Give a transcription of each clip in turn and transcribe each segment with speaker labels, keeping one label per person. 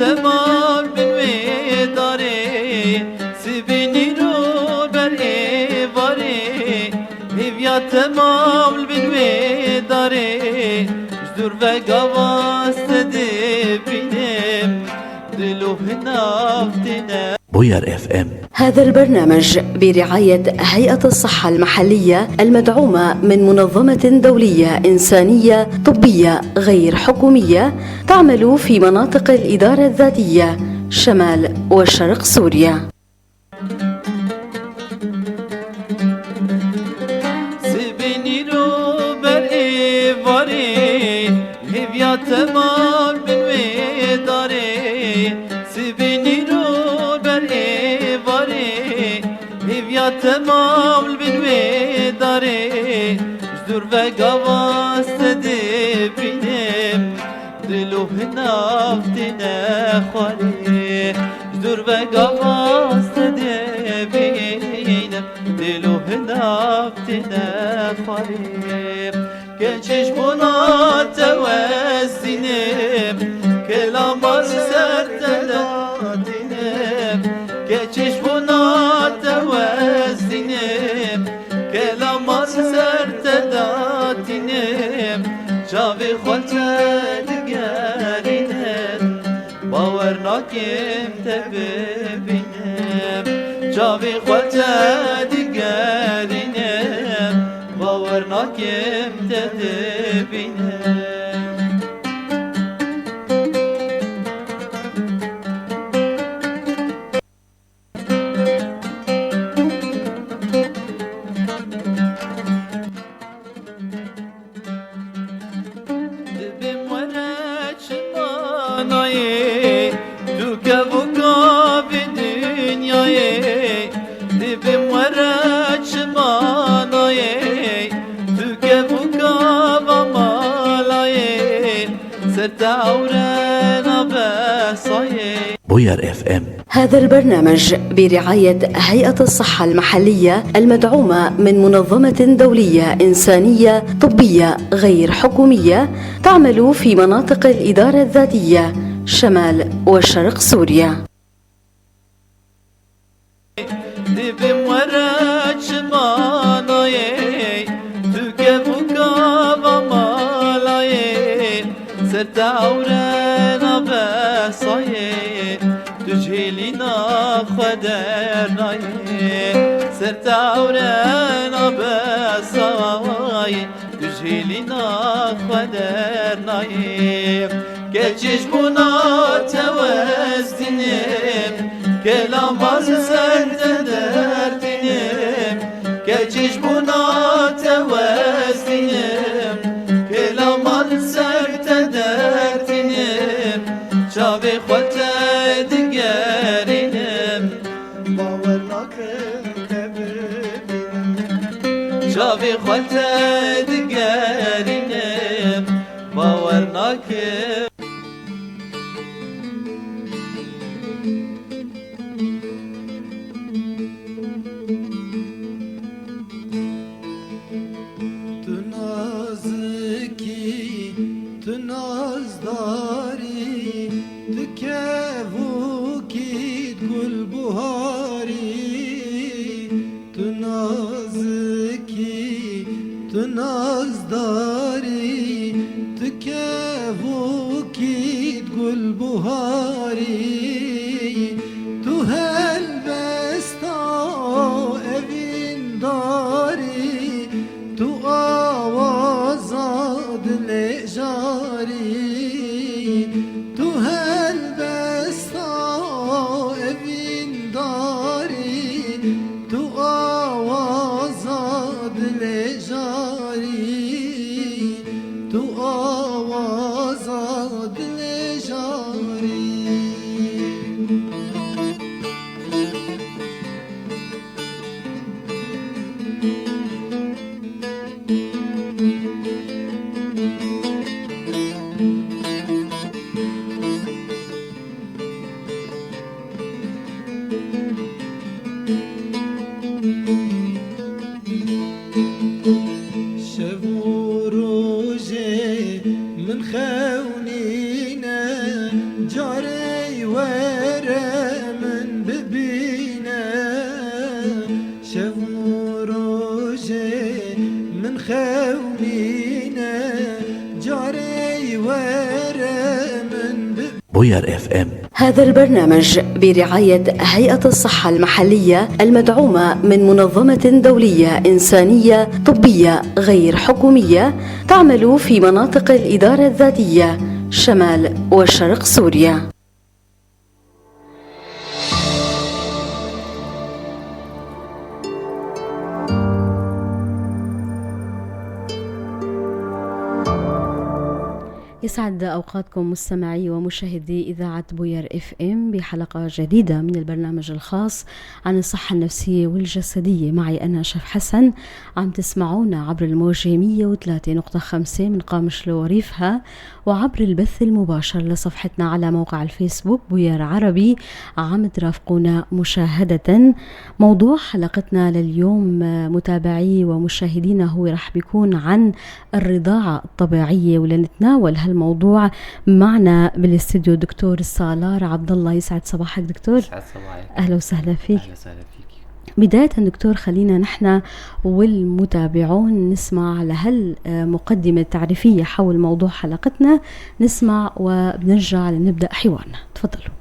Speaker 1: تمام بالمداري سبني رو بري باري هيفيا تمام بالمداري جدور بقواس تدبينم دلو هنافتنا
Speaker 2: بوير اف ام.
Speaker 3: هذا البرنامج برعاية هيئة الصحة المحلية المدعومة من منظمة دولية إنسانية طبية غير حكومية تعمل في مناطق الإدارة الذاتية شمال وشرق سوريا.
Speaker 1: سبني رو بري باري هيفيا تمام بالمداري سبني رو بري باري هيفيا تمام بالمداري جدور بقواس تدبينم دلو هنافتنا خالي جدور بقواس تدبينم دلو هنافتنا خالي كنشش بنا توسينم كلام سرتلاتينم كنشش بنا توسينم كلام سرتلاتينم شافي خلت دقارينم باورناكم تببينم شافي خلت دقارينم باورناكم تببينم
Speaker 2: بوير اف ام.
Speaker 3: هذا البرنامج برعاية هيئة الصحة المحلية المدعومة من منظمة دولية إنسانية طبية غير حكومية تعمل في مناطق الإدارة الذاتية شمال وشرق سوريا.
Speaker 1: تجهلنا خدرنا سرتاورنا بصاي تجهلنا خدرنا كجش بنا توزنم كلام باز سرتدرتنم كجش بنا توزنم كلام باز سرتدرتنم شافي خلت دقارينم باورناكم تببينم شافي خلت دقارينم باورناكم
Speaker 4: تنازكي تنازداري تكافوكي تقول بهاري تنازكي تنازداري تكافوكي تقول بهاري تهلبستا evin داري تو آوازاد لجاري تو هلبستا evin داري تو آوازاد لجاري تو آوازاد لجاري من خونينا جاري ورا من ببينا شافوا روجي من خومينا جاري ورا من
Speaker 2: بوير اف ام.
Speaker 3: هذا البرنامج برعاية هيئة الصحة المحلية المدعومة من منظمة دولية إنسانية طبية غير حكومية تعمل في مناطق الإدارة الذاتية شمال وشرق سوريا. يسعد أوقاتكم مستمعي ومشاهدي إذاعة بوير اف ام بحلقة جديدة من البرنامج الخاص عن الصحة النفسية والجسدية. معي أنا شف حسن. عم تسمعونا عبر الموجة 103.5 من قامشلو وريفها، وعبر البث المباشر لصفحتنا على موقع الفيسبوك بوير عربي. عم ترافقونا مشاهدة. موضوع حلقتنا لليوم متابعي ومشاهدينا هو رح بيكون عن الرضاعة الطبيعية، ولنتناول هالموضوع معنا بالاستديو دكتور سالار عبد الله. يسعد صباحك دكتور.
Speaker 5: يسعد صباحك.
Speaker 3: أهلا وسهلا فيك.
Speaker 5: أهلا وسهلا فيك.
Speaker 3: بداية دكتور خلينا نحن والمتابعون نسمع لهال مقدمة تعريفية حول موضوع حلقتنا، نسمع وبنرجع لنبدأ حوارنا. تفضلوا.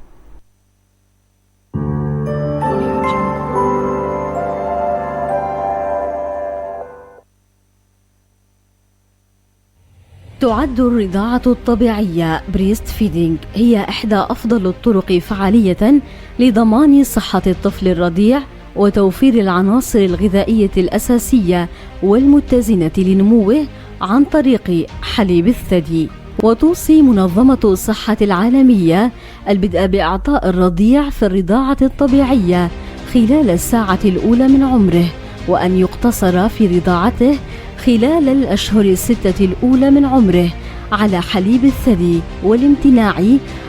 Speaker 3: تعد الرضاعة الطبيعية بريست فيدينج هي إحدى أفضل الطرق فعالية لضمان صحة الطفل الرضيع وتوفير العناصر الغذائية الأساسية والمتزنة لنموه عن طريق حليب الثدي. وتوصي منظمة الصحة العالمية البدء بإعطاء الرضيع في الرضاعة الطبيعية خلال الساعة الأولى من عمره، وأن يقتصر في رضاعته خلال الأشهر 6 الأولى من عمره على حليب الثدي، والامتناع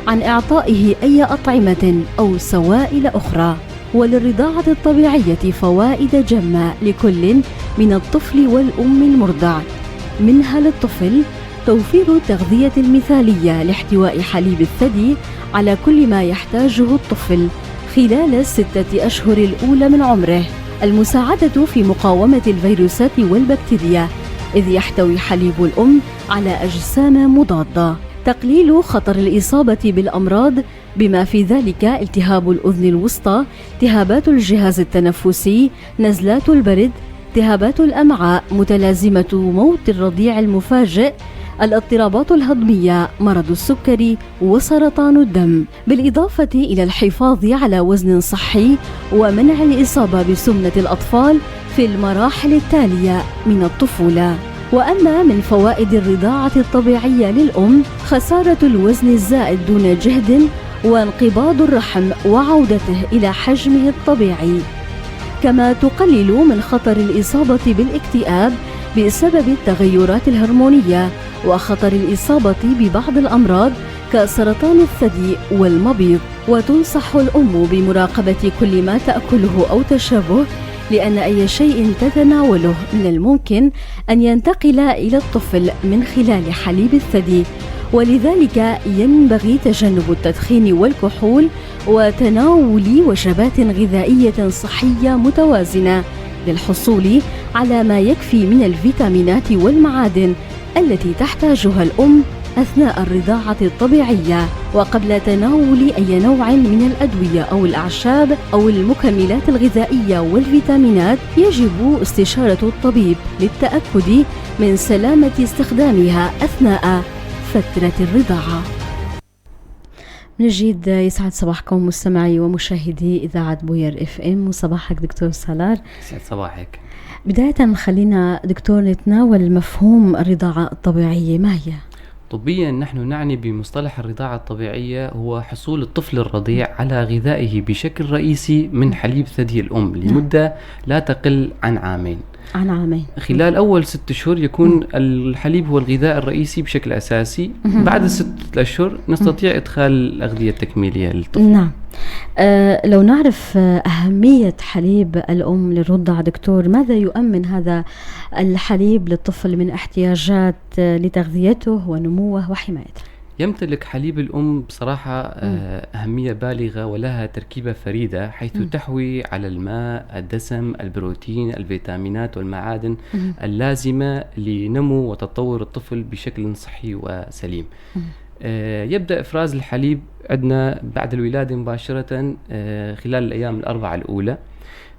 Speaker 3: عن إعطائه أي أطعمة أو سوائل أخرى. وللرضاعة الطبيعية فوائد جمة لكل من الطفل والأم المرضع. منها للطفل توفير التغذية المثالية لاحتواء حليب الثدي على كل ما يحتاجه الطفل خلال 6 أشهر الأولى من عمره، المساعدة في مقاومة الفيروسات والبكتيريا، إذ يحتوي حليب الأم على أجسام مضادة، تقليل خطر الإصابة بالأمراض بما في ذلك التهاب الأذن الوسطى، التهابات الجهاز التنفسي، نزلات البرد، التهابات الأمعاء متلازمة موت الرضيع المفاجئ، الاضطرابات الهضمية، مرض السكري وسرطان الدم، بالإضافة إلى الحفاظ على وزن صحي ومنع الإصابة بسمنة الأطفال في المراحل التالية من الطفولة. وأما من فوائد الرضاعة الطبيعية للأم خسارة الوزن الزائد دون جهد، وانقباض الرحم وعودته إلى حجمه الطبيعي، كما تقلل من خطر الإصابة بالاكتئاب بسبب التغيرات الهرمونية، وخطر الإصابة ببعض الأمراض كسرطان الثدي والمبيض. وتنصح الأم بمراقبة كل ما تأكله أو تشربه، لأن أي شيء تتناوله من الممكن أن ينتقل إلى الطفل من خلال حليب الثدي، ولذلك ينبغي تجنب التدخين والكحول وتناول وجبات غذائية صحية متوازنة للحصول على ما يكفي من الفيتامينات والمعادن التي تحتاجها الأم أثناء الرضاعة الطبيعية، وقبل تناول أي نوع من الأدوية أو الأعشاب أو المكملات الغذائية والفيتامينات يجب استشارة الطبيب للتأكد من سلامة استخدامها أثناء فترة الرضاعة. نجد يسعد صباحكم مستمعي ومشاهدي إذاعة بوير اف ام، وصباحك دكتور سالار.
Speaker 5: يسعد صباحك.
Speaker 3: بداية خلينا دكتور نتناول مفهوم الرضاعة الطبيعية، ما هي؟
Speaker 5: طبيا نحن نعني بمصطلح الرضاعة الطبيعية هو حصول الطفل الرضيع على غذائه بشكل رئيسي من حليب ثدي الأم لمدة لا تقل عن عامين. خلال أول 6 أشهر يكون الحليب هو الغذاء الرئيسي بشكل أساسي. بعد 6 أشهر نستطيع إدخال الأغذية التكميلية للطفل.
Speaker 3: نعم. لو نعرف أهمية حليب الأم للرضع دكتور، ماذا يؤمن هذا الحليب للطفل من احتياجات لتغذيته ونموه وحمايته؟
Speaker 5: يمتلك حليب الأم بصراحة أهمية بالغة ولها تركيبة فريدة، حيث تحوي على الماء، الدسم، البروتين، الفيتامينات والمعادن اللازمة لنمو وتطور الطفل بشكل صحي وسليم. يبدأ إفراز الحليب عندنا بعد الولادة مباشرة خلال الأيام الأربعة الأولى.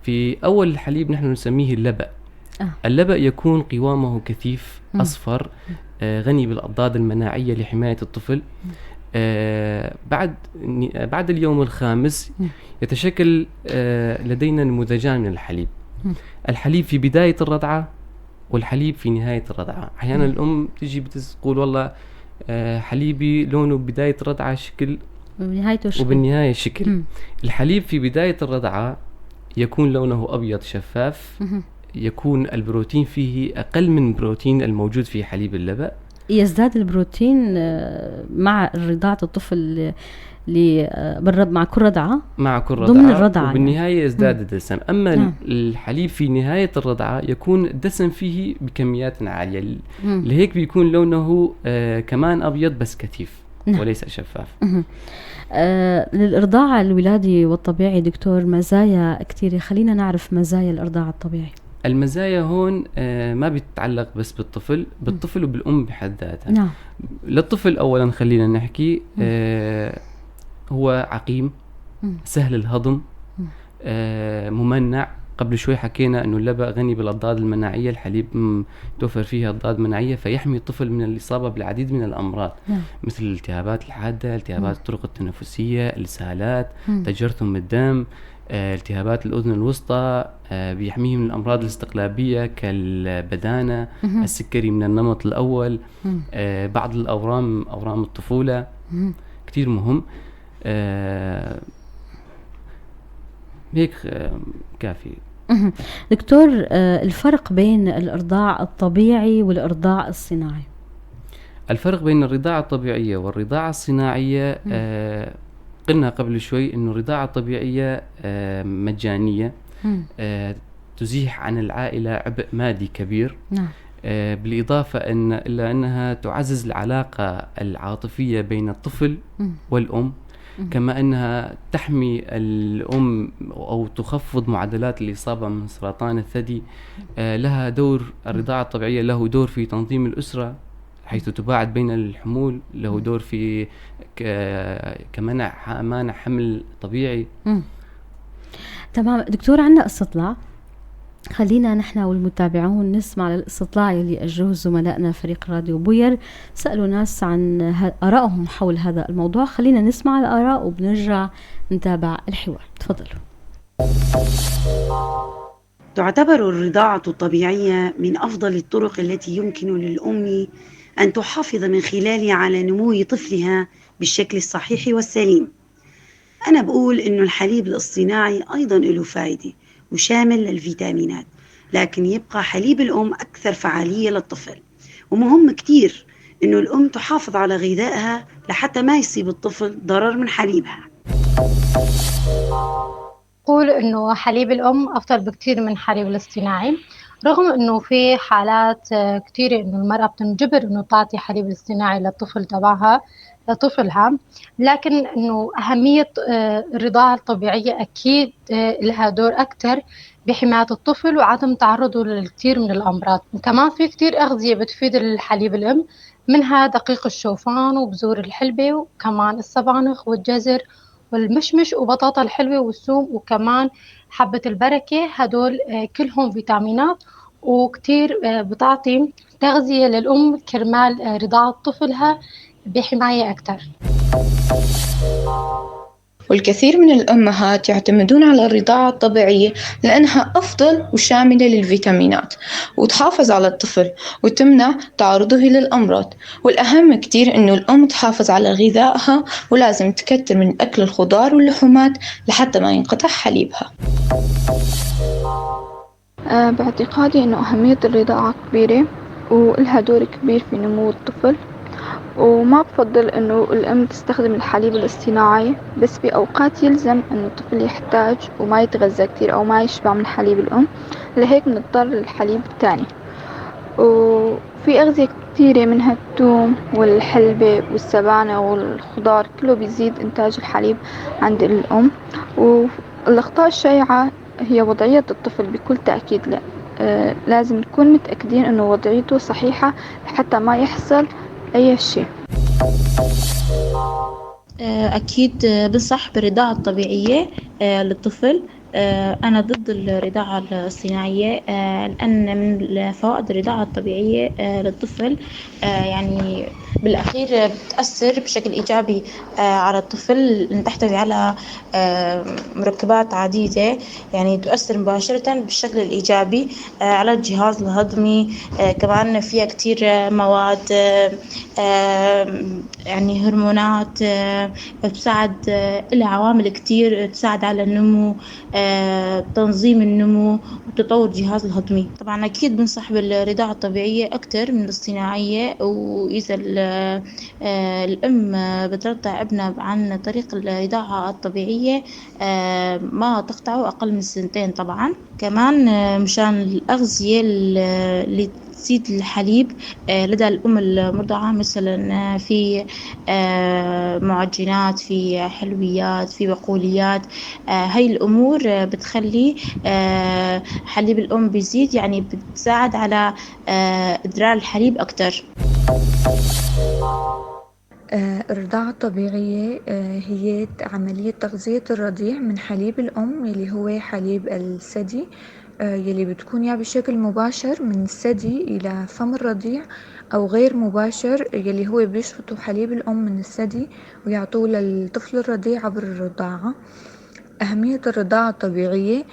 Speaker 5: في أول الحليب نحن نسميه اللبأ. اللبأ يكون قوامه كثيف أصفر غني بالأضداد المناعية لحماية الطفل. بعد اليوم الخامس يتشكل لدينا نموذجان من الحليب. الحليب في بداية الرضعة والحليب في نهاية الرضعة. أحيانا الأم تجي بتقول والله حليبي لونه بداية الرضعة شكل وبالنهاية شكل. الحليب في بداية الرضعة يكون لونه أبيض شفاف، يكون البروتين فيه أقل من البروتين الموجود في حليب اللبن.
Speaker 6: يزداد البروتين مع رضاعة الطفل مع كل رضعة ضمن الرضعة
Speaker 5: وبالنهاية يعني. يزداد الدسم. أما الحليب في نهاية الرضعة يكون الدسم فيه بكميات عالية، لهيك بيكون لونه كمان أبيض بس كثيف وليس شفاف.
Speaker 6: للإرضاع الولادي والطبيعي دكتور مزايا كثيرة، خلينا نعرف مزايا الإرضاع الطبيعي.
Speaker 5: المزايا هون ما بتتعلق بس بالطفل وبالأم بحد ذاتها. للطفل أولا خلينا نحكي هو عقيم، سهل الهضم، ممنع. قبل شوي حكينا أنه اللبن غني بالأضداد المناعية، الحليب توفر فيها أضداد مناعية فيحمي الطفل من الإصابة بالعديد من الأمراض مثل الالتهابات الحادة، التهابات الطرق التنفسية، الإسهالات، تجرثم الدم، التهابات الأذن الوسطى. بيحميه من الأمراض الاستقلابية كالبدانة، السكري من النمط الأول، بعض الأورام، أورام الطفولة. كتير مهم. هيك كافي.
Speaker 6: دكتور، الفرق بين الإرضاع الطبيعي والإرضاع الصناعي؟
Speaker 5: الفرق بين الرضاعة الطبيعية والرضاعة الصناعية قلنا قبل شوي إنه الرضاعة الطبيعية مجانية، تزيح عن العائلة عبء مادي كبير. بالإضافة إلا أنها تعزز العلاقة العاطفية بين الطفل والأم، كما أنها تحمي الأم أو تخفض معدلات الإصابة من سرطان الثدي. لها دور، الرضاعة الطبيعية له دور في تنظيم الأسرة حيث تباعد بين الحمول، له دور في كمنع حمل طبيعي.
Speaker 6: تمام دكتور، عندنا استطلاع، خلينا نحن والمتابعون نسمع للاستطلاع اللي أجروه زملائنا فريق راديو بوير. سألوا ناس عن آرائهم حول هذا الموضوع، خلينا نسمع الآراء وبنرجع نتابع الحوار. تفضلوا.
Speaker 7: تعتبر الرضاعة الطبيعية من أفضل الطرق التي يمكن للأم أن تحافظ من خلالها على نمو طفلها بالشكل الصحيح والسليم. أنا بقول إنه الحليب الاصطناعي أيضا له فائدة وشامل للفيتامينات، لكن يبقى حليب الأم أكثر فعالية للطفل. ومهم كتير إنه الأم تحافظ على غذائها لحتى ما يصيب الطفل ضرر من حليبها.
Speaker 8: أقول إنه حليب الأم أفضل بكتير من حليب الاصطناعي، رغم إنه في حالات كتيرة إنه المرأة بتنجبر إنه تعطي حليب الاصطناعي للطفل تبعها لطفلها، لكن إنه أهمية الرضاعة الطبيعية أكيد لها دور أكتر بحماية الطفل وعدم تعرضه للكثير من الأمراض. وكمان في كتير أغذية بتفيد الحليب الأم، منها دقيق الشوفان وبذور الحلبة وكمان السبانخ والجزر والمشمش وبطاطا الحلوة والثوم وكمان حبة البركة. هدول كلهم فيتامينات وكتير بتعطي تغذية للأم كرمال رضاعة طفلها بحماية أكتر.
Speaker 9: والكثير من الأمهات يعتمدون على الرضاعة الطبيعية لأنها أفضل وشاملة للفيتامينات وتحافظ على الطفل وتمنع تعرضه للأمراض. والأهم كتير إنه الأم تحافظ على غذائها ولازم تكتر من أكل الخضار واللحومات لحتى ما ينقطع حليبها.
Speaker 10: باعتقادي إنه أهمية الرضاعة كبيرة ولها دور كبير في نمو الطفل، وما بفضل إنه الأم تستخدم الحليب الاصطناعي، بس بأوقات يلزم إنه الطفل يحتاج وما يتغذى كتير أو ما يشبع من حليب الأم، لهيك بنضطر للحليب الثاني. وفي أغذية كثيرة منها الثوم والحلبة والسبانخ والخضار كله بيزيد إنتاج الحليب عند الأم. والأخطاء الشائعة هي وضعية الطفل بكل تأكيد. لا لازم نكون متأكدين إنه وضعيته صحيحة حتى ما يحصل أي شيء.
Speaker 11: أكيد بنصح بالرضاعة الطبيعية للطفل. أنا ضد الرضاعة الصناعية لأن من فوائد الرضاعة الطبيعية للطفل يعني بالأخير بتأثر بشكل إيجابي على الطفل، إن تحتوي على مركبات عديدة يعني تؤثر مباشرة بالشكل الإيجابي على الجهاز الهضمي. كمان فيها كتير مواد يعني هرمونات بتساعد، لها عوامل كتير تساعد على النمو، تنظيم النمو وتطور الجهاز الهضمي. طبعا أكيد بنصح بالرضاعة الطبيعية أكتر من الصناعية. وإذا الأم بترضع ابنها عن طريق الرضاعة الطبيعية ما تقطعه أقل من 2 طبعا. كمان مشان الأغذية اللي تزيد الحليب لدى الأم المرضعة، مثلا في معجنات، في حلويات، في بقوليات، هاي الأمور بتخلي حليب الأم بيزيد، يعني بتساعد على إدرار الحليب أكتر.
Speaker 9: الرضاعة الطبيعية هي عملية تغذية الرضيع من حليب الأم اللي هو حليب الثدي، يلي بتكون يا بشكل مباشر من الثدي إلى فم الرضيع، أو غير مباشر يلي هو بيشفطوا حليب الأم من الثدي ويعطوه للطفل الرضيع عبر الرضاعة. أهمية الرضاعة الطبيعية: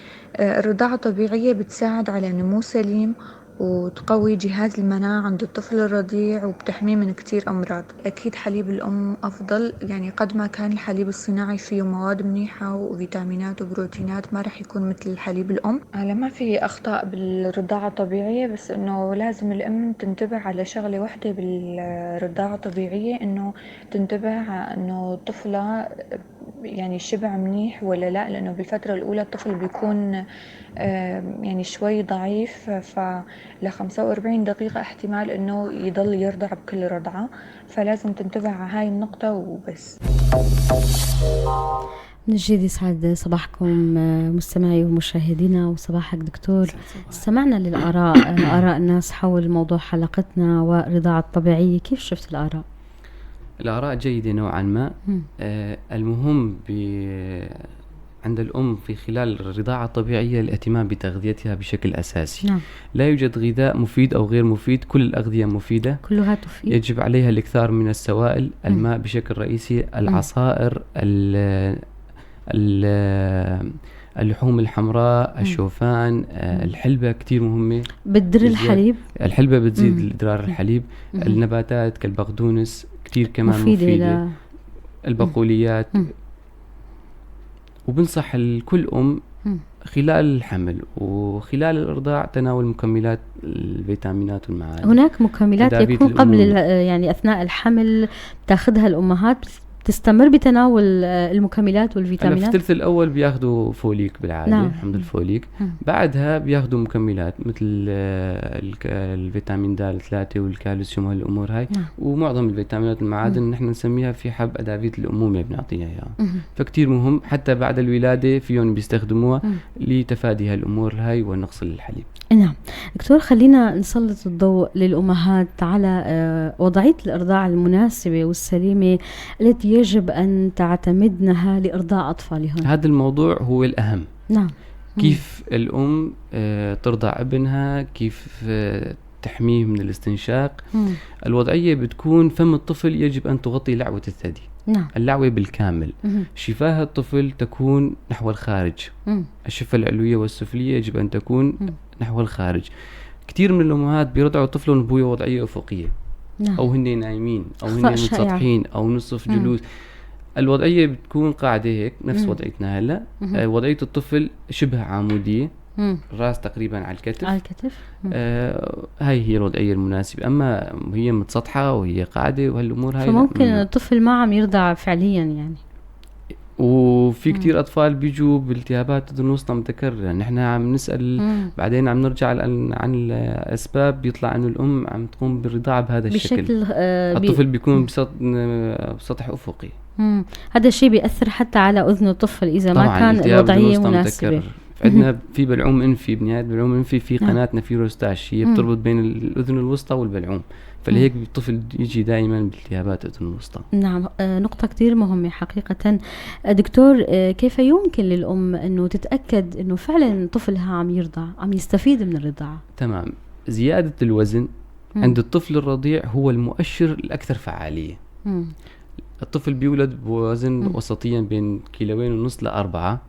Speaker 9: الرضاعة الطبيعية بتساعد على نمو سليم وتقوي جهاز المناعة عند الطفل الرضيع وبتحميه من كتير أمراض. أكيد حليب الأم أفضل، يعني قد ما كان الحليب الصناعي فيه مواد منيحة وفيتامينات وبروتينات ما رح يكون مثل الحليب الأم. على ما في أخطاء بالرضاعة الطبيعية، بس إنه لازم الأم تنتبه على شغلة واحدة بالرضاعة الطبيعية، إنه تنتبه إنه طفلها يعني شبع منيح ولا لا، لأنه بالفترة الأولى الطفل بيكون يعني شوي ضعيف، فل 45 دقيقة احتمال إنه يضل يرضع بكل رضعة، فلازم تنتبه على هاي النقطة وبس.
Speaker 6: من جديد يسعد صباحكم مستمعي ومشاهدينا، وصباحك دكتور. استمعنا للآراء آراء الناس حول موضوع حلقتنا والرضاعة الطبيعية. كيف شفت الآراء؟
Speaker 5: الآراء جيدة نوعا ما. المهم عند الأم في خلال الرضاعة الطبيعية الاهتمام بتغذيتها بشكل أساسي.
Speaker 6: نعم.
Speaker 5: لا يوجد غذاء مفيد أو غير مفيد، كل الأغذية مفيدة،
Speaker 6: كلها تفيد.
Speaker 5: يجب عليها الإكثار من السوائل، الماء بشكل رئيسي، العصائر، اللحوم الحمراء، الشوفان، الحلبة كتير مهمة،
Speaker 6: بتدر الحليب.
Speaker 5: الحلبة بتزيد إدرار الحليب. النباتات كالبقدونس كتير كمان مفيدة. البقوليات. وبنصح لكل أم خلال الحمل وخلال الإرضاع تناول مكملات الفيتامينات والمعادن.
Speaker 6: هناك مكملات يكون قبل يعني أثناء الحمل تأخذها الأمهات، تستمر بتناول المكملات والفيتامينات.
Speaker 5: في الثلث الأول بياخدوا فوليك بالعادة.
Speaker 6: نعم.
Speaker 5: حمض الفوليك. بعدها بياخدوا مكملات مثل الفيتامين د3 والكالسيوم والأمور هاي.
Speaker 6: نعم.
Speaker 5: ومعظم الفيتامينات والمعادن نحن نسميها في حب أدابيت الأمومة بنعطيها إياها. فكتير مهم حتى بعد الولادة فيهم بيستخدموها لتفادي هالأمور هاي والنقص للحليب.
Speaker 6: نعم دكتور، خلينا نسلط الضوء للأمهات على وضعية الإرضاع المناسبة والسليمة التي يجب أن تعتمدنها لإرضاع أطفالهم.
Speaker 5: هذا الموضوع هو الأهم.
Speaker 6: نعم.
Speaker 5: كيف الأم ترضع ابنها، كيف تحميه من الاستنشاق. الوضعية بتكون فم الطفل يجب أن تغطي لعوة الثدي.
Speaker 6: نعم.
Speaker 5: اللعوة بالكامل. شفاه الطفل تكون نحو الخارج. الشفة العلوية والسفلية يجب أن تكون نحو الخارج. كتير من الأمهات بيرضعوا طفلهم بوية وضعية أفقية.
Speaker 6: نعم.
Speaker 5: أو هن نايمين أو هن متسطحين أو نصف جلوس. الوضعية بتكون قاعدة هيك نفس وضعيتنا هلا. وضعية الطفل شبه عمودية، الراس تقريبا على الكتف. هاي هي الوضعية المناسبة. أما هي متسطحة وهي قاعدة وهالأمور هاي
Speaker 6: فممكن الطفل ما عم يرضع فعليا يعني.
Speaker 5: وفي كتير أطفال بيجوا بالتهابات أذن وسطى متكررة. نحن عم نسأل بعدين عم نرجع عن الأسباب، بيطلع إنه الأم عم تقوم بالرضاعة بهذا الشكل. الطفل بيكون بسطح أفقي.
Speaker 6: هذا الشيء بيأثر حتى على أذن الطفل إذا ما كان الوضعية مناسبة.
Speaker 5: عندنا في بلعوم انفي، بنهاية بلعوم انفي في قناة نفيروستاش هي بتربط بين الأذن الوسطى والبلعوم، فلهيك الطفل يجي دائما بالتهابات أذن الوسطى.
Speaker 6: نعم، نقطة كتير مهمة حقيقة. دكتور، كيف يمكن للأم أنه تتأكد أنه فعلا طفلها عم يرضع، عم يستفيد من الرضاعة؟
Speaker 5: تمام. زيادة الوزن عند الطفل الرضيع هو المؤشر الأكثر فعالية. الطفل بيولد بوزن وسطيا بين 2.5 ل 4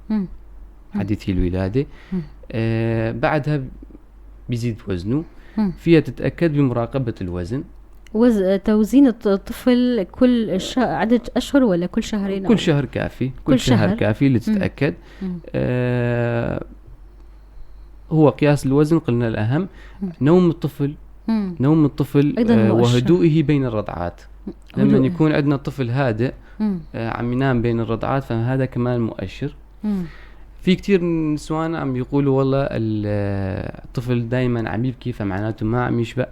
Speaker 5: حديثي الولادة. بعدها بيزيد وزنه. فيها تتأكد بمراقبة الوزن.
Speaker 6: توزين الطفل كل عدد أشهر ولا كل شهرين؟
Speaker 5: كل شهر كافي. كل شهر كافي لتتأكد. هو قياس الوزن قلنا الأهم. نوم الطفل وهدوئه بين الرضعات. لما يكون عندنا طفل هادئ عم ينام بين الرضعات فهذا كمان مؤشر. في كتير نسوان عم يقولوا والله الطفل دايما عم يبكي فمعناته ما عم يشبع.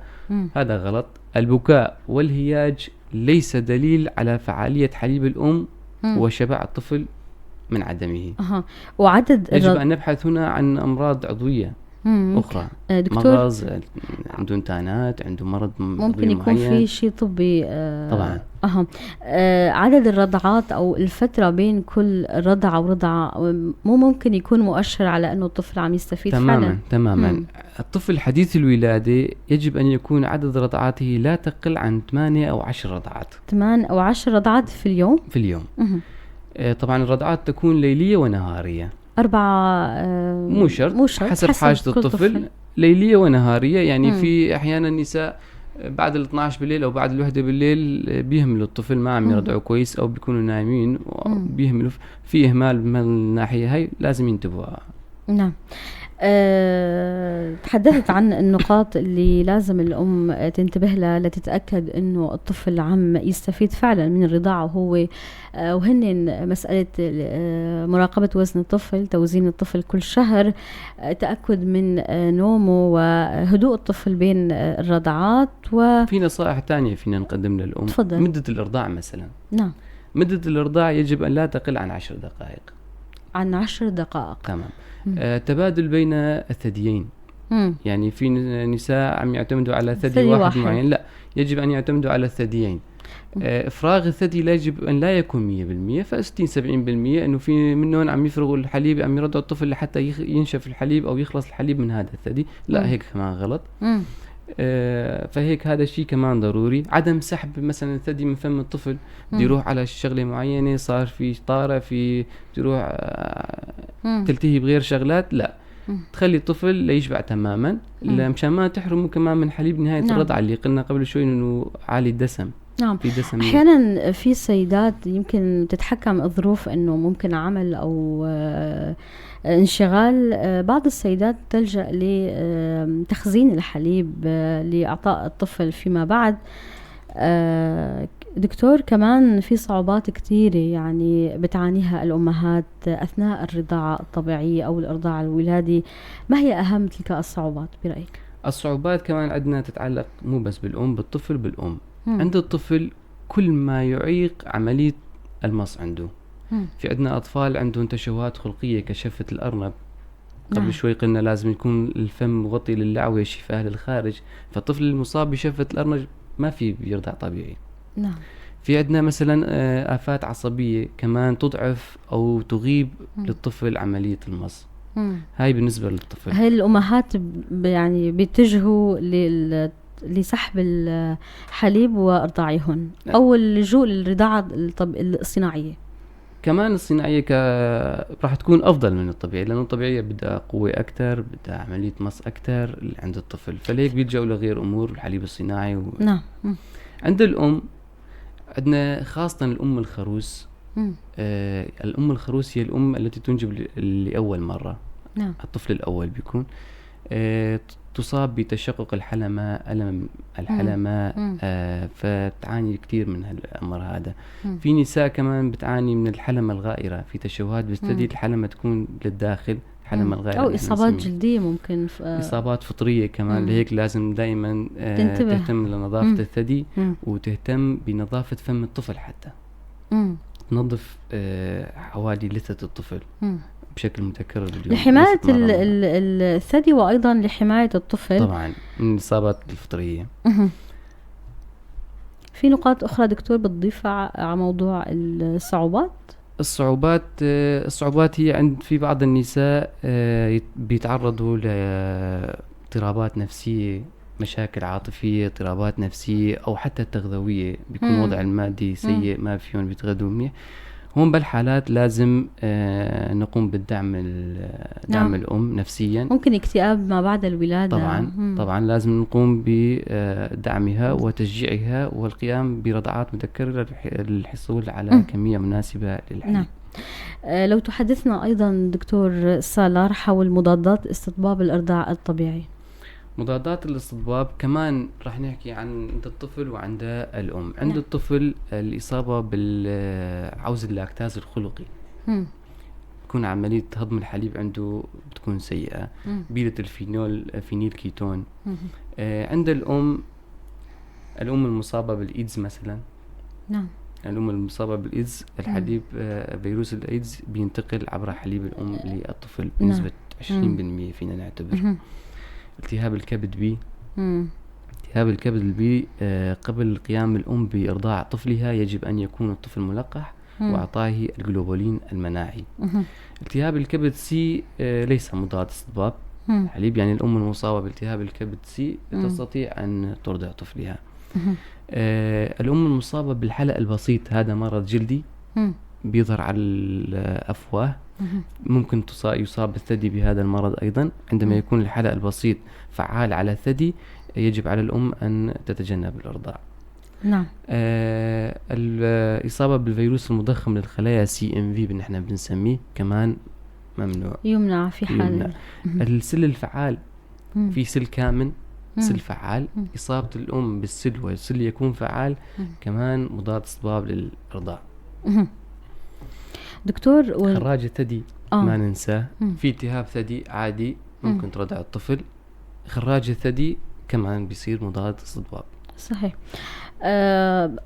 Speaker 5: هذا غلط. البكاء والهياج ليس دليل على فعالية حليب الأم وشبع الطفل من عدمه.
Speaker 6: وعدد
Speaker 5: يجب أن نبحث هنا عن أمراض عضوية أخرى. مغص، عنده انتانات، عنده مرض
Speaker 6: ممكن يكون في شيء طبي.
Speaker 5: طبعا.
Speaker 6: عدد الرضعات أو الفترة بين كل رضعة ورضعة مو ممكن يكون مؤشر على أنه الطفل عم يستفيد فعلا.
Speaker 5: تماما. الطفل حديث الولادة يجب أن يكون عدد رضعاته لا تقل عن 8 أو 10 رضعات.
Speaker 6: 8 أو 10 رضعات في اليوم؟
Speaker 5: في اليوم. طبعا الرضعات تكون ليلية ونهارية.
Speaker 6: 4
Speaker 5: مو شرط حسب حاجة الطفل. ليلية ونهارية يعني في أحيانا نساء بعد 12 بالليل أو بعد 1 بالليل بيهملوا الطفل ما عم يرضعوا كويس أو بيكونوا نايمين وبيهملوا. في إهمال من الناحية هاي لازم ينتبهوا.
Speaker 6: نعم. تحدثت عن النقاط اللي لازم الأم تنتبه لها لتتأكد أنه الطفل عم يستفيد فعلا من الرضاعة، وهن مسألة مراقبة وزن الطفل، توزين الطفل كل شهر، تأكد من نومه وهدوء الطفل بين الرضعات.
Speaker 5: في نصائح تانية فينا نقدم للأم.
Speaker 6: تفضل.
Speaker 5: مدة الإرضاع مثلا.
Speaker 6: نعم.
Speaker 5: مدة الإرضاع يجب أن لا تقل عن 10 دقائق.
Speaker 6: عن 10 دقائق.
Speaker 5: تمام. تبادل بين الثديين. يعني في نساء عم يعتمدوا على ثدي واحد معين، لا، يجب أن يعتمدوا على الثديين. إفراغ الثدي لا يجب أن لا يكون 100%، ف60-70%، إنه في منهم عم يفرغوا الحليب، عم يرضعوا الطفل لحتى ينشف الحليب أو يخلص الحليب من هذا الثدي. لا، هيك كمان غلط. فهيك هذا الشيء كمان ضروري. عدم سحب مثلا الثدي من فم الطفل، بده يروح على شغله معينه، صار في طارئ، في يروح تلتهي بغير شغلات، لا، تخلي الطفل ليشبع تماما مشان ما تحرمه كمان من حليب نهايه الرضعه اللي قلنا قبل شوي انه عالي الدسم.
Speaker 6: نعم. احيانا في سيدات يمكن تتحكم الظروف انه ممكن عمل او انشغال، بعض السيدات تلجأ لتخزين الحليب لإعطاء الطفل فيما بعد. دكتور، كمان في صعوبات كثيرة يعني بتعانيها الأمهات أثناء الرضاعة الطبيعية أو الإرضاع الولادي. ما هي أهم تلك الصعوبات برأيك؟
Speaker 5: الصعوبات كمان عندنا تتعلق مو بس بالأم، بالطفل بالأم. عند الطفل كل ما يعيق عملية المص عنده. في عندنا أطفال عندهم تشوهات خلقية كشفة الأرنب. قبل شوي قلنا لازم يكون الفم مغطي للعوية الشفاه للخارج، فالطفل المصاب بشفة الأرنب ما في بيرضع طبيعي.
Speaker 6: نعم.
Speaker 5: في عندنا مثلا آفات عصبية كمان تضعف أو تغيب للطفل عملية المص. هاي بالنسبة للطفل.
Speaker 6: هاي الأمهات يعني بيتجهوا لسحب الحليب وإرضاعهن أو اللجوء للرضاعة الصناعية.
Speaker 5: كمان الصناعية راح تكون أفضل من الطبيعي، لأنه الطبيعية بدها قوة أكتر، بدها عملية مص أكتر عند الطفل، فليك بيلجأوا لغير أمور الحليب الصناعي.
Speaker 6: نعم.
Speaker 5: عند الأم عندنا خاصة الأم الخروس. الأم الخروس هي الأم التي تنجب لأول مرة.
Speaker 6: نعم.
Speaker 5: الطفل الأول بيكون تصاب بتشقق الحلمة، ألم الحلمة، فتعاني كثير من هالأمر هذا. في نساء كمان بتعاني من الحلمة الغائرة، في تشوهات بالثدي، الحلمة تكون للداخل، الحلمة الغائرة
Speaker 6: أو إصابات جلدية ممكن
Speaker 5: إصابات فطرية كمان. لهيك لازم دائما تهتم لنظافة الثدي، وتهتم بنظافة فم الطفل، حتى تنظف حوالي لثة الطفل بشكل متكرر اليوم
Speaker 6: لحماية الثدي وأيضا لحماية الطفل
Speaker 5: طبعا من الإصابات الفطرية.
Speaker 6: في نقاط أخرى دكتور بتضيفها على موضوع الصعوبات؟
Speaker 5: الصعوبات هي عند في بعض النساء بيتعرضوا لاضطرابات نفسية، مشاكل عاطفية، اضطرابات نفسية، أو حتى التغذوية، بيكون وضع المادي سيء، ما فيهم بيتغذوا منيح. هون بالحالات لازم نقوم بالدعم دعم الأم نفسيا.
Speaker 6: ممكن اكتئاب ما بعد الولادة.
Speaker 5: طبعا لازم نقوم بدعمها وتشجيعها والقيام برضعات متكررة للحصول على كمية مناسبة للحليب.
Speaker 6: لو تحدثنا أيضا دكتور سالار حول مضادات استطباب الإرضاع الطبيعي.
Speaker 5: مضادات الاستطباب كمان راح نحكي عند الطفل وعند الأم. عند الطفل الإصابة بالعوز اللاكتاز الخلقي، تكون عملية هضم الحليب عنده بتكون سيئة، بيلة فينيل كيتون. عند الأم المصابة بالإيدز مثلا، الأم المصابة بالإيدز، الحليب فيروس الإيدز بينتقل عبر حليب الأم للطفل بنسبة 20% فينا نعتبر. التهاب الكبد بي، التهاب الكبد البي قبل قيام الأم بإرضاع طفلها يجب أن يكون الطفل ملقح وإعطائه الجلوبولين المناعي. التهاب الكبد سي ليس مضاد استطباب حليب، يعني الأم المصابة بالتهاب الكبد سي تستطيع أن ترضع طفلها. الأم المصابة بالحلق البسيط، هذا مرض جلدي بيظهر على الأفواه، ممكن يصاب الثدي بهذا المرض أيضا. عندما يكون الحلق البسيط فعال على الثدي يجب على الأم أن تتجنب الإرضاع. الإصابة بالفيروس المضخم للخلايا CMV نحن بنسميه كمان ممنوع،
Speaker 6: يمنع في حال
Speaker 5: السل الفعال. في سل كامن، سل فعال، إصابة الأم بالسل والسل يكون فعال كمان مضاد استطباب للإرضاع.
Speaker 6: دكتور
Speaker 5: خراج الثدي ما ننساه، في التهاب ثدي عادي ممكن ترضع الطفل، خراج الثدي كمان بيصير مضاد استطباب.
Speaker 6: صحيح.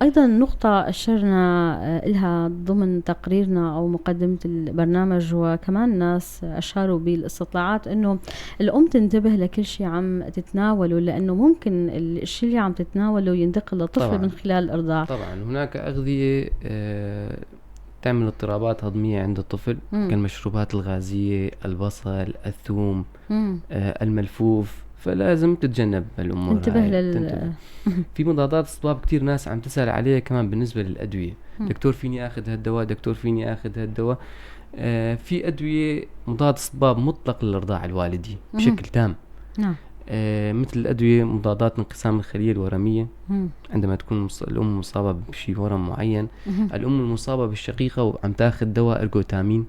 Speaker 6: أيضا نقطة أشرنا لها ضمن تقريرنا أو مقدمة البرنامج، وكمان ناس أشاروا بالاستطلاعات أنه الأم تنتبه لكل شيء عم تتناوله، لأنه ممكن الشيء اللي عم تتناوله ينتقل للطفل من خلال الإرضاع.
Speaker 5: طبعا هناك أغذية تعمل اضطرابات هضمية عند الطفل كالمشروبات الغازية، البصل، الثوم، الملفوف، فلازم تتجنب الأمور.
Speaker 6: انتبه
Speaker 5: في مضادات استطباب كتير ناس عم تسأل عليها كمان بالنسبة للأدوية. دكتور فيني أخذ هالدواء، دكتور فيني أخذ هالدواء. في أدوية مضاد استطباب مطلق للإرضاع الوالدي بشكل تام. مثل الأدوية مضادات انقسام الخلية الورمية، عندما تكون الأم مصابة بشيء ورم معين. الأم المصابة بالشقيقة وعم تاخذ دواء إرجوتامين،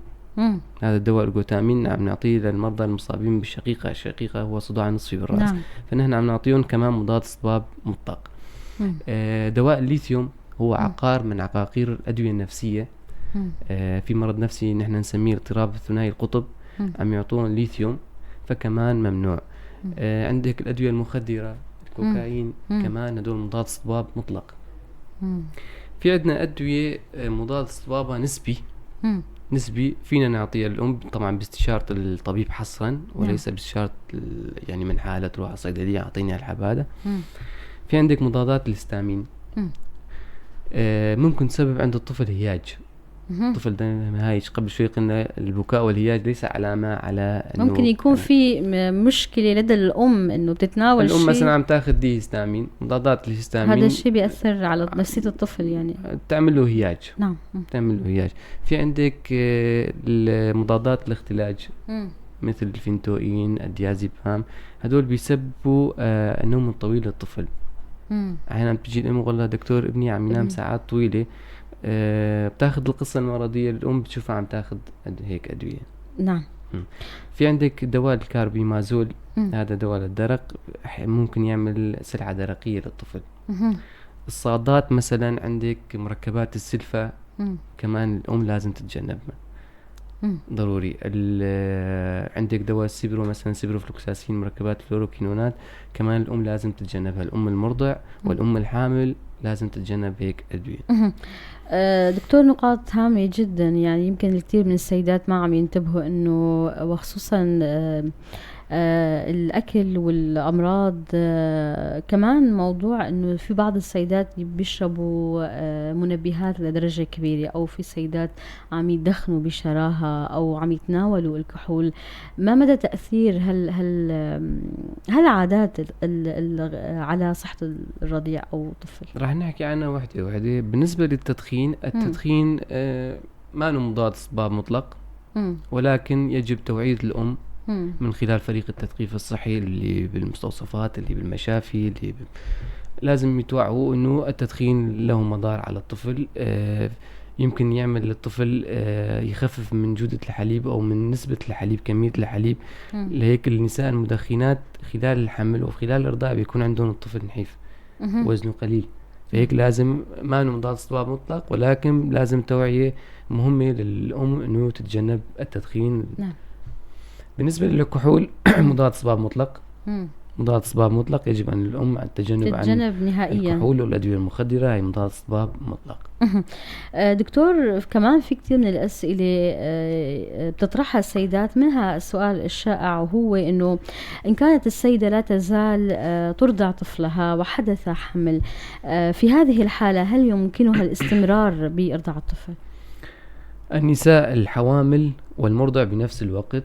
Speaker 5: هذا الدواء الإرجوتامين عم نعطيه للمرضى المصابين بالشقيقة. الشقيقة هو صداع نصفي بالرأس، فنحن عم نعطيهم كمان مضاد استطباب مطلق. دواء الليثيوم هو عقار من عقاقير الأدوية النفسية. في مرض نفسي نحن نسميه اضطراب الثنائي القطب، عم يعطون ليثيوم، فكمان ممنوع. عندك الأدوية المخدرة، الكوكايين، كمان هدول مضاد استطباب مطلق. في عندنا أدوية مضاد استطبابها نسبي فينا نعطيها للأم، طبعا باستشارة الطبيب حصرا، وليس باستشارة يعني من حالة تروح على الصيدلية أعطيني الحب هذا. في عندك مضادات الهستامين، ممكن تسبب عند الطفل هياج. الطفل دائما هايج. قبل شوي قلنا البكاء والهياج ليس علامة على إنه
Speaker 6: ممكن يكون في مشكلة لدى الأم إنه بتتناول
Speaker 5: الأم
Speaker 6: شيء،
Speaker 5: مثلا عم تاخذ دي هستامين، مضادات الهستامين،
Speaker 6: هذا الشيء بيأثر على نفسية الطفل، يعني
Speaker 5: تعمل له هياج.
Speaker 6: نعم،
Speaker 5: تعمل له هياج. في عندك المضادات الاختلاج مثل الفينتوئين، الديازيبام، هدول بيسببوا النوم الطويل للطفل. أحيانا بتجي الأم وقال لها دكتور ابني عم ينام ساعات طويلة، بتاخذ القصة المرضية، الأم بتشوفها عم تاخذ هيك أدوية.
Speaker 6: نعم.
Speaker 5: في عندك دواء الكاربيمازول، هذا دواء للدرق، ممكن يعمل سلعة درقية للطفل. الصادات مثلا، عندك مركبات السلفة كمان الأم لازم تتجنبها ضروري. عندك دواء السيبرو مثلا، سيبروفلوكساسين، مركبات فلوروكينونات، كمان الأم لازم تتجنبها. الأم المرضع والأم الحامل لازم تتجنب هيك أدوية.
Speaker 6: دكتور، نقاط هامة جدا، يعني يمكن الكثير من السيدات ما عم ينتبهوا انه، وخصوصا الأكل والأمراض، كمان موضوع أنه في بعض السيدات بيشربوا منبهات لدرجة كبيرة، أو في سيدات عم يدخنوا بشراهة أو عم يتناولوا الكحول. ما مدى تأثير هالعادات على صحة الرضيع أو الطفل؟
Speaker 5: راح نحكي عنها وحدة وحدة. بالنسبة للتدخين، التدخين ما له مضاد صباب مطلق، ولكن يجب توعية الأم من خلال فريق التثقيف الصحي اللي بالمستوصفات، اللي بالمشافي، لازم يتوعوا انه التدخين له مضار على الطفل. يمكن يعمل للطفل يخفف من جودة الحليب او من نسبة الحليب، كمية الحليب. لهيك النساء المدخنات خلال الحمل وخلال الرضاعة بيكون عندهم الطفل نحيف، وزنه قليل. فهيك لازم، ما له مضاد صباب مطلق، ولكن لازم توعية مهمة للأم انه تتجنب التدخين.
Speaker 6: نعم.
Speaker 5: بالنسبة للكحول مضاد صباب مطلق، مضاد صباب مطلق يجب أن الأم تتجنب
Speaker 6: نهائيا
Speaker 5: الكحول والأدوية المخدرة، هي مضاد صباب مطلق.
Speaker 6: دكتور، كمان في كتير من الأسئلة بتطرحها السيدات، منها السؤال الشائع، وهو إنه إن كانت السيدة لا تزال ترضع طفلها وحدث حمل، في هذه الحالة هل يمكنها الاستمرار بإرضاع الطفل؟
Speaker 5: النساء الحوامل والمرضع بنفس الوقت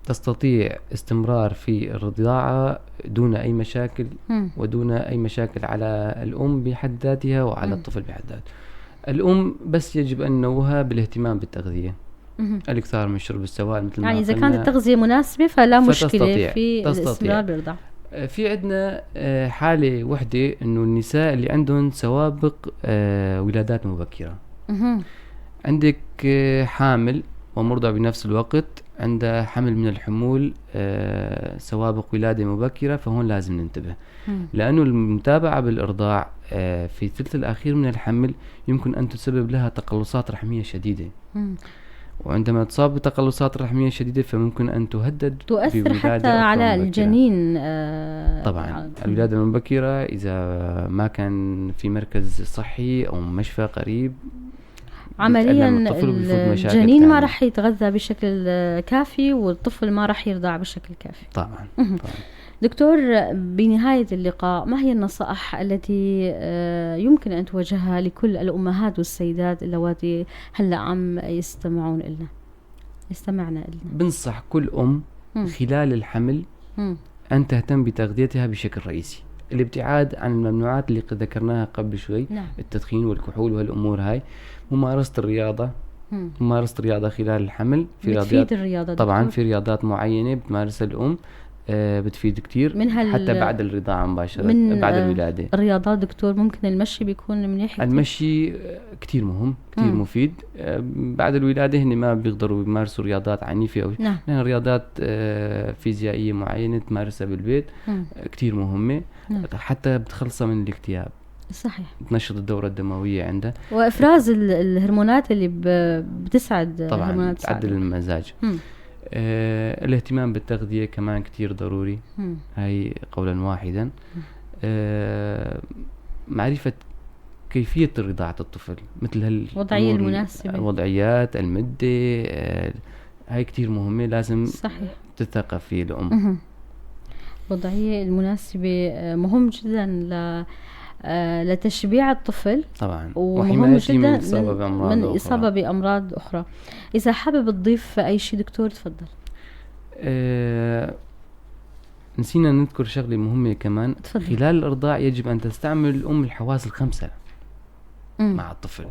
Speaker 5: تستطيع استمرار في الرضاعة دون أي مشاكل، ودون أي مشاكل على الأم بحد ذاتها وعلى الطفل بحد ذاته. الأم بس يجب أن نوها بالاهتمام بالتغذية، الإكثار من شرب السوائل مثل ما
Speaker 6: يعني إذا كانت التغذية مناسبة فلا مشكلة في الاستمرار بالرضاعة.
Speaker 5: في عندنا حالة وحدة إنه النساء اللي عندهم سوابق ولادات مبكرة. عندك حامل ومرضع بنفس الوقت، عندها حمل من الحمول، سوابق ولادة مبكرة، فهون لازم ننتبه، لأنه المتابعة بالإرضاع في الثلث الأخير من الحمل يمكن أن تسبب لها تقلصات رحمية شديدة. وعندما تصاب بتقلصات رحمية شديدة فممكن أن
Speaker 6: تؤثر حتى على الجنين.
Speaker 5: طبعا الولادة المبكرة إذا ما كان في مركز صحي أو مشفى قريب،
Speaker 6: عمليا الجنين ما رح يتغذى بشكل كافي، والطفل ما رح يرضع بشكل كافي.
Speaker 5: طبعا.
Speaker 6: دكتور، بنهاية اللقاء، ما هي النصائح التي يمكن أن توجهها لكل الأمهات والسيدات اللواتي هلأ عم يستمعنا إلنا؟
Speaker 5: بنصح كل أم خلال الحمل أن تهتم بتغذيتها بشكل رئيسي، الابتعاد عن الممنوعات اللي قد ذكرناها قبل شوي.
Speaker 6: نعم.
Speaker 5: التدخين والكحول والأمور هاي، ممارسة الرياضة. ممارسة الرياضة خلال الحمل،
Speaker 6: بتفيد الرياضة
Speaker 5: طبعا
Speaker 6: دكتور.
Speaker 5: في رياضات معينة بتمارسها الأم بتفيد كتير، حتى بعد الرضاعة مباشرة، بعد الولادة.
Speaker 6: الرياضات دكتور، ممكن المشي بيكون منيح؟
Speaker 5: المشي كتير مهم، كتير مفيد. بعد الولادة هن ما بيقدروا يمارسوا رياضات عنيفة أو
Speaker 6: نعم.
Speaker 5: يعني رياضات فيزيائية معينة تمارسها بالبيت كتير مهمة.
Speaker 6: نعم.
Speaker 5: حتى بتخلصها من الاكتئاب.
Speaker 6: صحيح.
Speaker 5: بتنشط الدورة الدموية عندها،
Speaker 6: وإفراز الهرمونات اللي بتسعد،
Speaker 5: طبعا تعدل المزاج. الاهتمام بالتغذية كمان كتير ضروري. هاي قولا واحدا. معرفة كيفية رضاعة الطفل، مثل
Speaker 6: الوضعية المناسبة،
Speaker 5: وضعيات المدة، هاي كتير مهمة، لازم
Speaker 6: صحيح
Speaker 5: تثقف فيه الأم.
Speaker 6: الوضعية المناسبة مهم جدا لتشبيع الطفل
Speaker 5: طبعا،
Speaker 6: ومهم جدا
Speaker 5: من
Speaker 6: إصابة بأمراض أخرى. إذا حابب تضيف أي شيء دكتور تفضل.
Speaker 5: نسينا نذكر شغلة مهمة كمان.
Speaker 6: تفضل.
Speaker 5: خلال الإرضاع يجب أن تستعمل الأم الحواس الخمسة مع الطفل.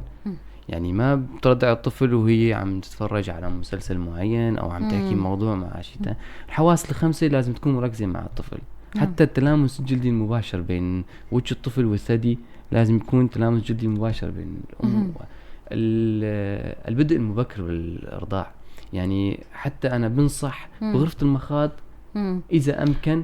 Speaker 5: يعني ما بترضع الطفل وهي عم تتفرج على مسلسل معين أو عم تحكي موضوع مع شيء. الحواس الخمسة لازم تكون مركزة مع الطفل. حتى التلامس الجلدي المباشر بين وجه الطفل والثدي لازم يكون تلامس جلدي مباشر بين الأم. البدء المبكر بالإرضاع، يعني حتى أنا بنصح بغرفة المخاض إذا أمكن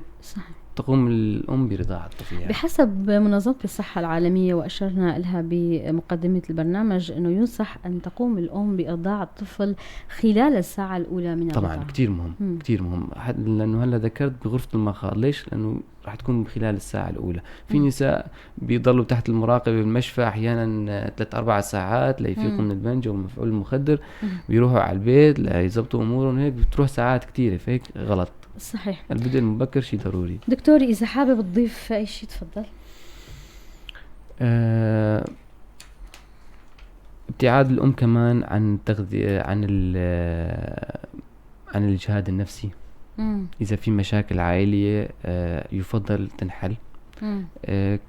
Speaker 5: تقوم الأم برضاعة الطفل. يعني
Speaker 6: بحسب منظمة الصحة العالمية وأشرنا لها بمقدمة البرنامج أنه ينصح أن تقوم الأم بإرضاع الطفل خلال الساعة الأولى من الرضاعة.
Speaker 5: طبعا كتير مهم كتير مهم، لأنه هلا ذكرت بغرفة المخاض. ليش؟ لأنه راح تكون خلال الساعة الأولى. في نساء بيضلوا تحت المراقبة بالمشفى أحيانا 3-4 ساعات ليفيقوا من البنج أو مفعول المخدر، بيروحوا على البيت ليزبطوا أمورهم، هيك بتروح ساعات كتيرة، فهيك غلط.
Speaker 6: صحيح.
Speaker 5: البدء المبكر شيء ضروري.
Speaker 6: دكتوري إذا حابب تضيف أي شيء تفضل.
Speaker 5: ابتعاد الأم كمان عن التغذية، عن الإجهاد النفسي. إذا في مشاكل عائلية يفضل تنحل.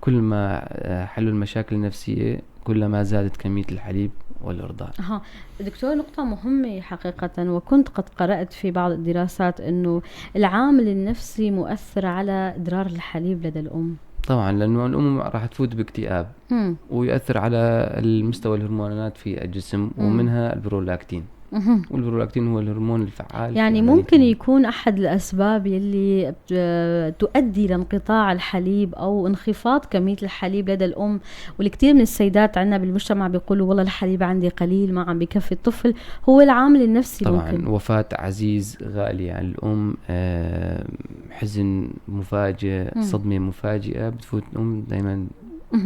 Speaker 5: كل ما حلوا المشاكل النفسية كل ما زادت كمية الحليب والإرضاع.
Speaker 6: دكتور، نقطة مهمة حقيقة، وكنت قد قرأت في بعض الدراسات أنه العامل النفسي مؤثر على إدرار الحليب لدى الأم.
Speaker 5: طبعا لأنه الأم راح تفوت باكتئاب ويؤثر على المستوى الهرمونات في الجسم ومنها البرولاكتين. والبرولاكتين هو الهرمون الفعال.
Speaker 6: يعني ممكن يكون أحد الأسباب يلي تؤدي لانقطاع الحليب أو انخفاض كمية الحليب لدى الأم. والكثير من السيدات عندنا بالمجتمع بيقولوا والله الحليب عندي قليل، ما عم بكفي الطفل. هو العامل النفسي.
Speaker 5: طبعا
Speaker 6: ممكن
Speaker 5: وفاة عزيز غالي عن الأم، حزن مفاجئ، صدمة مفاجئة، بتفوت الأم دايما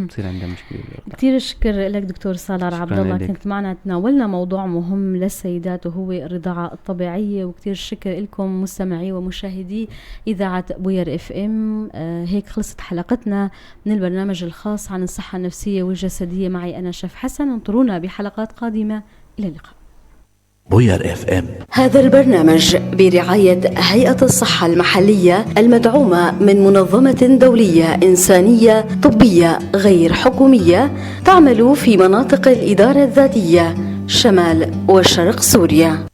Speaker 5: تصير عندها مشكلة.
Speaker 6: كثير شكر لك دكتور سالار عبد الله، كنت معنا تناولنا موضوع مهم للسيدات وهو الرضاعة الطبيعية. وكثير شكر لكم مستمعي ومشاهدي إذاعة بوير اف ام. هيك خلصت حلقتنا من البرنامج الخاص عن الصحة النفسية والجسدية. معي أنا شيف حسن، انطرونا بحلقات قادمة. إلى اللقاء.
Speaker 2: بوير اف ام.
Speaker 3: هذا البرنامج برعاية هيئة الصحة المحلية المدعومة من منظمة دولية إنسانية طبية غير حكومية تعمل في مناطق الإدارة الذاتية شمال وشرق سوريا.